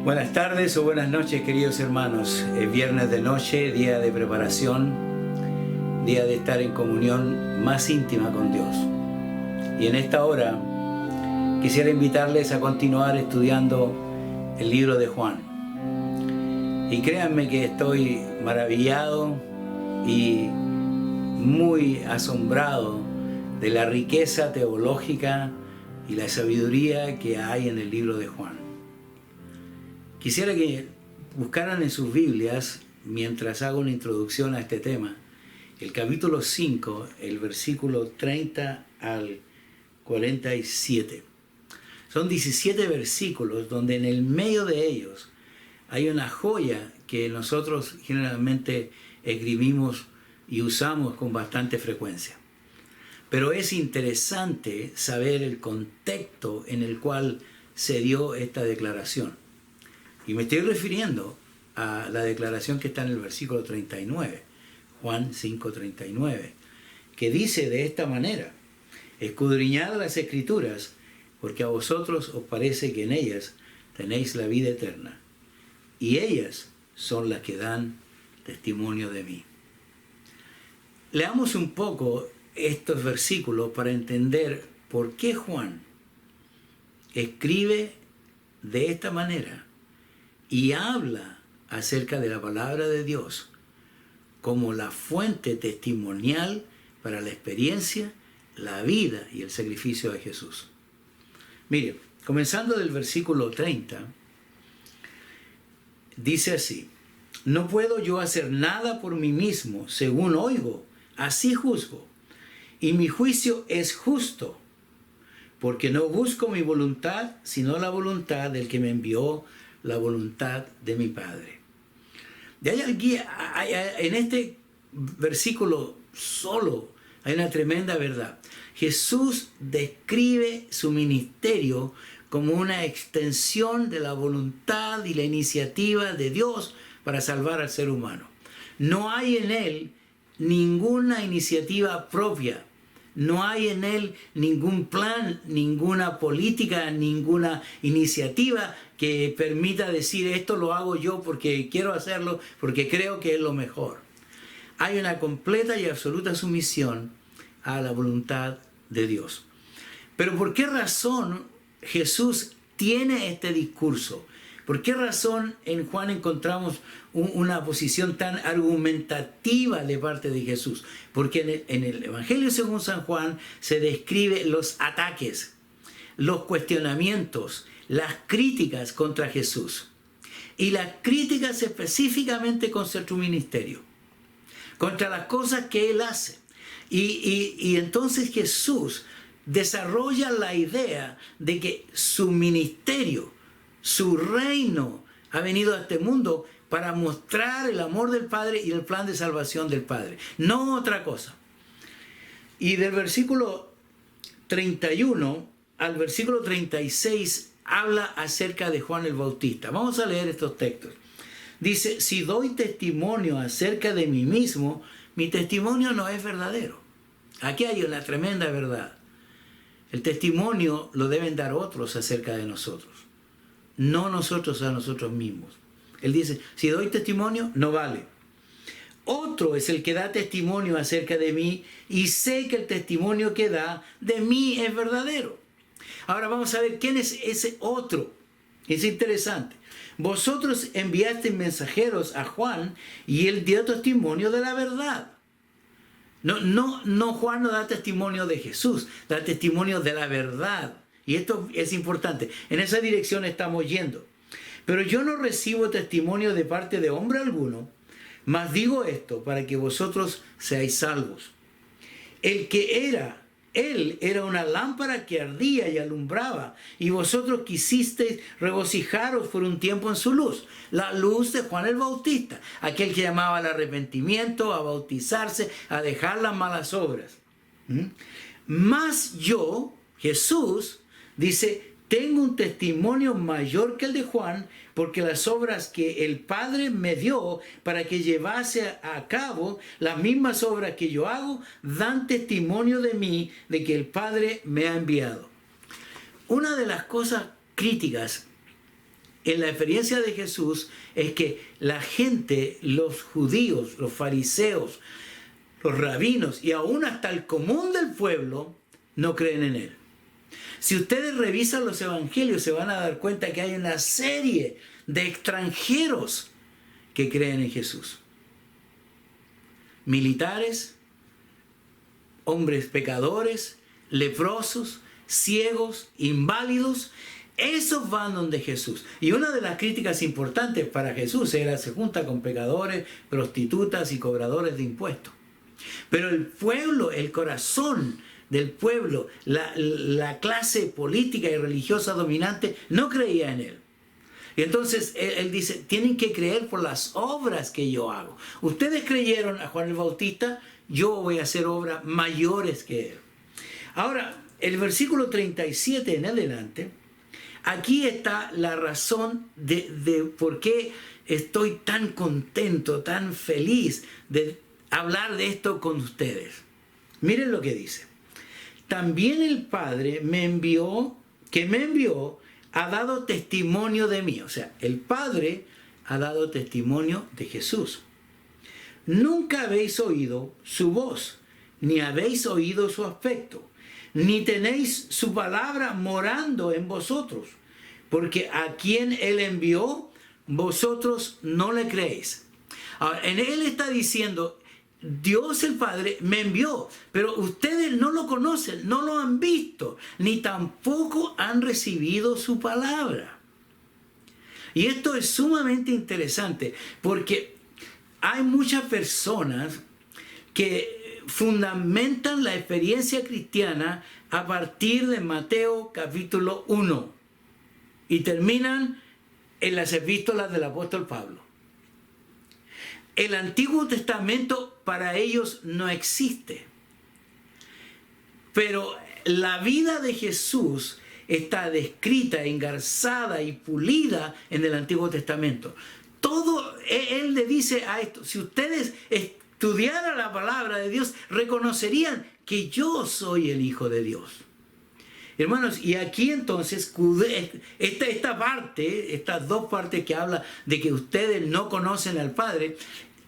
Buenas tardes o buenas noches, queridos hermanos. Es viernes de noche, día de preparación, día de estar en comunión más íntima con Dios. Y en esta hora quisiera invitarles a continuar estudiando el libro de Juan. Y créanme que estoy maravillado y muy asombrado de la riqueza teológica y la sabiduría que hay en el libro de Juan. Quisiera que buscaran en sus Biblias, mientras hago una introducción a este tema, el capítulo 5, el versículo 30 al 47. Son 17 versículos donde en el medio de ellos hay una joya que nosotros generalmente escribimos y usamos con bastante frecuencia. Pero es interesante saber el contexto en el cual se dio esta declaración. Y me estoy refiriendo a la declaración que está en el versículo 39, Juan 5:39, que dice de esta manera: escudriñad las Escrituras, porque a vosotros os parece que en ellas tenéis la vida eterna, y ellas son las que dan testimonio de mí. Leamos un poco estos versículos para entender por qué Juan escribe de esta manera y habla acerca de la palabra de Dios como la fuente testimonial para la experiencia, la vida y el sacrificio de Jesús. Mire, comenzando del versículo 30, dice así: no puedo yo hacer nada por mí mismo, según oigo, así juzgo, y mi juicio es justo, porque no busco mi voluntad, sino la voluntad del que me envió, la voluntad de mi Padre. En este versículo solo hay una tremenda verdad. Jesús describe su ministerio como una extensión de la voluntad y la iniciativa de Dios para salvar al ser humano. No hay en él ninguna iniciativa propia. No hay en él ningún plan, ninguna política, ninguna iniciativa que permita decir esto lo hago yo porque quiero hacerlo, porque creo que es lo mejor. Hay una completa y absoluta sumisión a la voluntad de Dios. Pero ¿por qué razón Jesús tiene este discurso? ¿Por qué razón en Juan encontramos una posición tan argumentativa de parte de Jesús? Porque en el Evangelio según San Juan se describe los ataques, los cuestionamientos, las críticas contra Jesús. Y las críticas específicamente contra su ministerio, contra las cosas que él hace. Y entonces Jesús desarrolla la idea de que su ministerio, su reino ha venido a este mundo para mostrar el amor del Padre y el plan de salvación del Padre, no otra cosa. Y del versículo 31 al versículo 36 habla acerca de Juan el Bautista. Vamos a leer estos textos. Dice: si doy testimonio acerca de mí mismo, mi testimonio no es verdadero. Aquí hay una tremenda verdad. El testimonio lo deben dar otros acerca de nosotros, no nosotros a nosotros mismos. Él dice: si doy testimonio, no vale. Otro es el que da testimonio acerca de mí, y sé que el testimonio que da de mí es verdadero. Ahora vamos a ver quién es ese otro. Es interesante. Vosotros enviasteis mensajeros a Juan, y él dio testimonio de la verdad. No, Juan no da testimonio de Jesús, da testimonio de la verdad. Y esto es importante. En esa dirección estamos yendo. Pero yo no recibo testimonio de parte de hombre alguno, mas digo esto para que vosotros seáis salvos. Él era una lámpara que ardía y alumbraba, y vosotros quisisteis regocijaros por un tiempo en su luz. La luz de Juan el Bautista, aquel que llamaba al arrepentimiento, a bautizarse, a dejar las malas obras. Mas yo, Jesús, dice: tengo un testimonio mayor que el de Juan, porque las obras que el Padre me dio para que llevase a cabo, las mismas obras que yo hago, dan testimonio de mí, de que el Padre me ha enviado. Una de las cosas críticas en la experiencia de Jesús es que la gente, los judíos, los fariseos, los rabinos y aún hasta el común del pueblo no creen en Él. Si ustedes revisan los evangelios se van a dar cuenta que hay una serie de extranjeros que creen en Jesús. Militares, hombres pecadores, leprosos, ciegos, inválidos, esos van donde Jesús. Y una de las críticas importantes para Jesús era se junta con pecadores, prostitutas y cobradores de impuestos. Pero el pueblo, el corazón del pueblo, la clase política y religiosa dominante no creía en Él. Y entonces él dice, tienen que creer por las obras que yo hago. Ustedes creyeron a Juan el Bautista, yo voy a hacer obras mayores que él. Ahora, el versículo 37 en adelante, aquí está la razón de por qué estoy tan contento, tan feliz de hablar de esto con ustedes. Miren lo que dice. También el Padre me envió, ha dado testimonio de mí. O sea, el Padre ha dado testimonio de Jesús. Nunca habéis oído su voz, ni habéis oído su aspecto, ni tenéis su palabra morando en vosotros, porque a quien Él envió, vosotros no le creéis. Ahora, en Él está diciendo, Dios el Padre me envió, pero ustedes no lo conocen, no lo han visto, ni tampoco han recibido su palabra. Y esto es sumamente interesante, porque hay muchas personas que fundamentan la experiencia cristiana a partir de Mateo capítulo 1 y terminan en las epístolas del apóstol Pablo. El Antiguo Testamento para ellos no existe, pero la vida de Jesús está descrita, engarzada y pulida en el Antiguo Testamento. Todo, Él le dice a esto, si ustedes estudiaran la palabra de Dios, reconocerían que yo soy el Hijo de Dios. Hermanos, y aquí entonces, esta parte, estas dos partes que habla de que ustedes no conocen al Padre,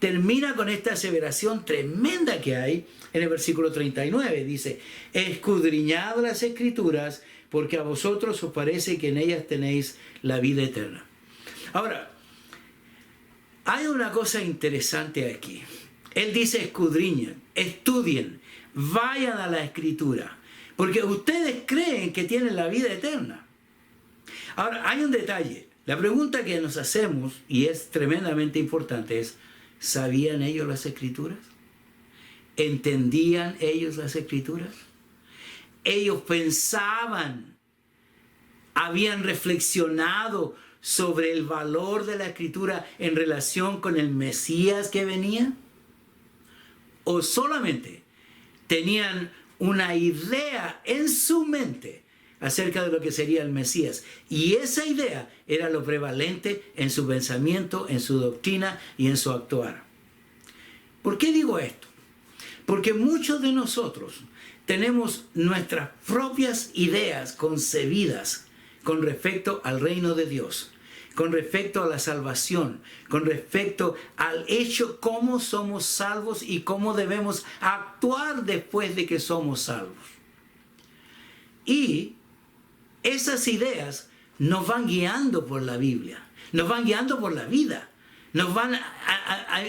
termina con esta aseveración tremenda que hay en el versículo 39. Dice, escudriñad las Escrituras, porque a vosotros os parece que en ellas tenéis la vida eterna. Ahora, hay una cosa interesante aquí. Él dice escudriñen, estudien, vayan a la Escritura, porque ustedes creen que tienen la vida eterna. Ahora, hay un detalle. La pregunta que nos hacemos, y es tremendamente importante, es, ¿sabían ellos las Escrituras? ¿Entendían ellos las Escrituras? Ellos pensaban, habían reflexionado sobre el valor de la Escritura en relación con el Mesías que venía, o solamente tenían una idea en su mente acerca de lo que sería el Mesías, y esa idea era lo prevalente en su pensamiento, en su doctrina y en su actuar. ¿Por qué digo esto? Porque muchos de nosotros tenemos nuestras propias ideas concebidas con respecto al reino de Dios, con respecto a la salvación, con respecto al hecho cómo somos salvos y cómo debemos actuar después de que somos salvos. Y esas ideas nos van guiando por la Biblia, nos van guiando por la vida, nos van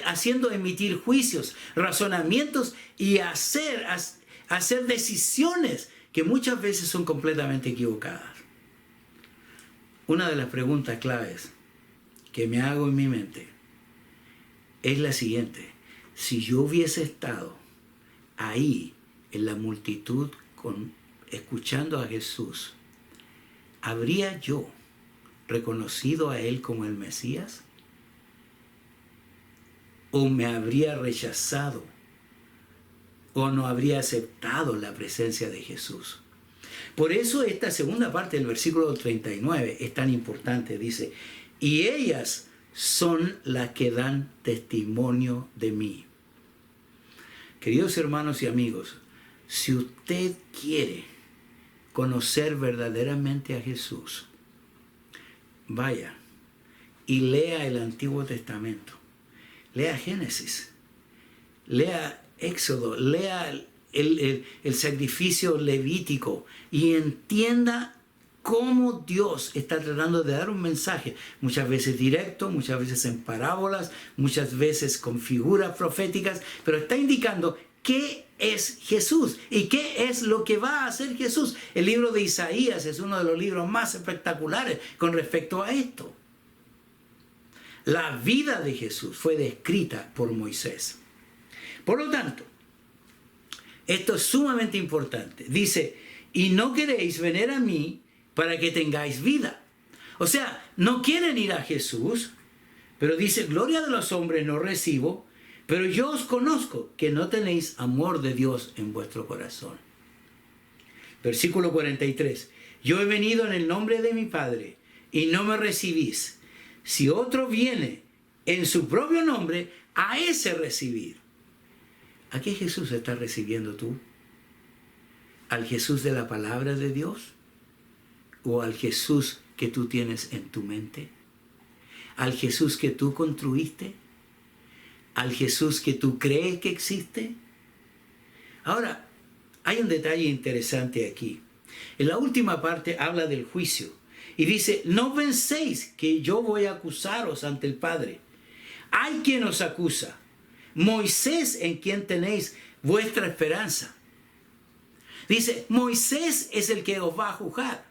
haciendo emitir juicios, razonamientos y hacer decisiones que muchas veces son completamente equivocadas. Una de las preguntas claves que me hago en mi mente es la siguiente. Si yo hubiese estado ahí en la multitud escuchando a Jesús, ¿habría yo reconocido a Él como el Mesías? ¿O me habría rechazado? ¿O no habría aceptado la presencia de Jesús? Por eso esta segunda parte del versículo 39 es tan importante. Dice, y ellas son las que dan testimonio de mí. Queridos hermanos y amigos, si usted quiere conocer verdaderamente a Jesús, vaya y lea el Antiguo Testamento. Lea Génesis, lea Éxodo, lea el sacrificio levítico y entienda cómo Dios está tratando de dar un mensaje, muchas veces directo, muchas veces en parábolas, muchas veces con figuras proféticas, pero está indicando qué es Jesús y qué es lo que va a hacer Jesús. El libro de Isaías es uno de los libros más espectaculares con respecto a esto. La vida de Jesús fue descrita por Moisés. Por lo tanto, esto es sumamente importante. Dice, y no queréis venir a mí para que tengáis vida. O sea, no quieren ir a Jesús, pero dice, gloria de los hombres no recibo, pero yo os conozco que no tenéis amor de Dios en vuestro corazón. Versículo 43. Yo he venido en el nombre de mi Padre y no me recibís. Si otro viene en su propio nombre, a ese recibir. ¿A qué Jesús estás recibiendo tú? ¿Al Jesús de la palabra de Dios? ¿O al Jesús que tú tienes en tu mente? ¿Al Jesús que tú construiste? ¿Al Jesús que tú crees que existe? Ahora, hay un detalle interesante aquí. En la última parte habla del juicio y dice, no penséis que yo voy a acusaros ante el Padre. Hay quien os acusa, Moisés en quien tenéis vuestra esperanza. Dice, Moisés es el que os va a juzgar.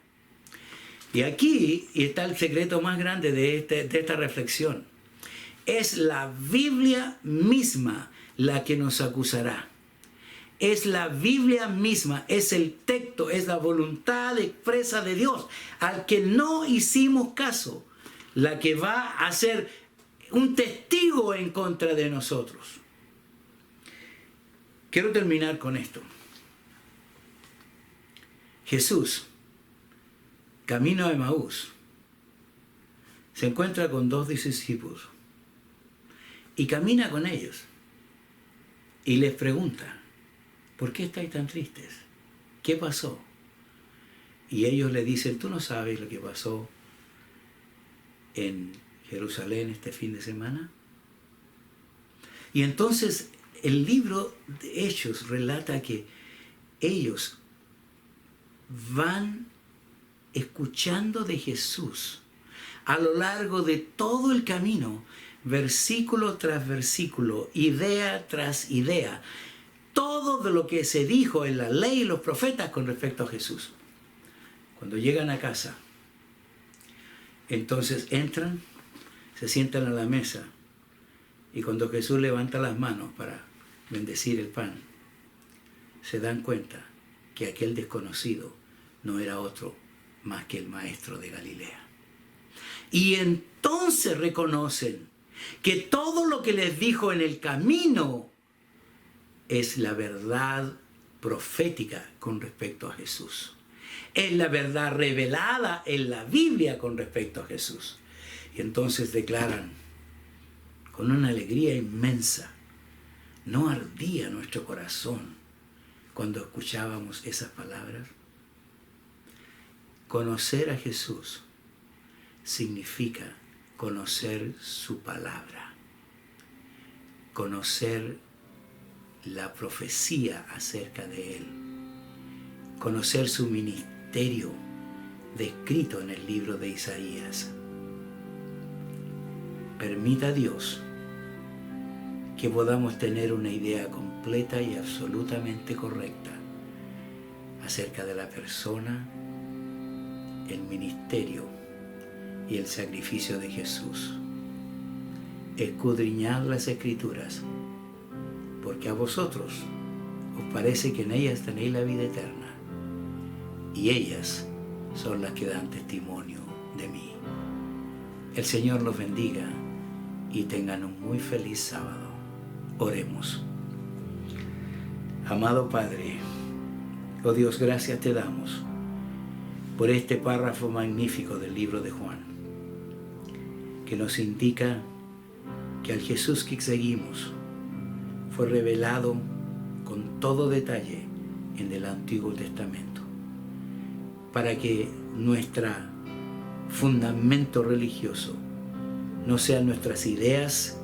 Y aquí está el secreto más grande de esta reflexión. Es la Biblia misma la que nos acusará. Es la Biblia misma, es el texto, es la voluntad expresa de Dios, al que no hicimos caso, la que va a ser un testigo en contra de nosotros. Quiero terminar con esto. Jesús, camino a Emaús, se encuentra con 2 discípulos y camina con ellos y les pregunta, ¿por qué estáis tan tristes? ¿Qué pasó? Y ellos le dicen, tú no sabes lo que pasó en Jerusalén este fin de semana. Y entonces el libro de Hechos relata que ellos van escuchando de Jesús a lo largo de todo el camino, versículo tras versículo, idea tras idea, todo de lo que se dijo en la ley y los profetas con respecto a Jesús. Cuando llegan a casa, entonces entran, se sientan a la mesa y cuando Jesús levanta las manos para bendecir el pan, se dan cuenta que aquel desconocido no era otro más que el maestro de Galilea. Y entonces reconocen que todo lo que les dijo en el camino es la verdad profética con respecto a Jesús. Es la verdad revelada en la Biblia con respecto a Jesús. Y entonces declaran con una alegría inmensa, ¿no ardía nuestro corazón cuando escuchábamos esas palabras? Conocer a Jesús significa conocer su palabra, conocer la profecía acerca de Él, conocer su ministerio descrito en el libro de Isaías. Permita a Dios que podamos tener una idea completa y absolutamente correcta acerca de la persona, el ministerio y el sacrificio de Jesús. Escudriñad las Escrituras, porque a vosotros os parece que en ellas tenéis la vida eterna, y ellas son las que dan testimonio de mí. El Señor los bendiga y tengan un muy feliz sábado. Oremos. Amado Padre, oh Dios, gracias te damos por este párrafo magnífico del libro de Juan, que nos indica que al Jesús que seguimos fue revelado con todo detalle en el Antiguo Testamento, para que nuestro fundamento religioso no sean nuestras ideas,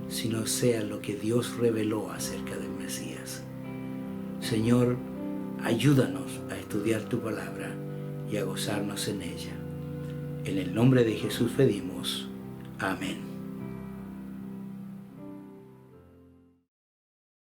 sino sea lo que Dios reveló acerca del Mesías. Señor, ayúdanos a estudiar tu palabra y a gozarnos en ella. En el nombre de Jesús pedimos. Amén.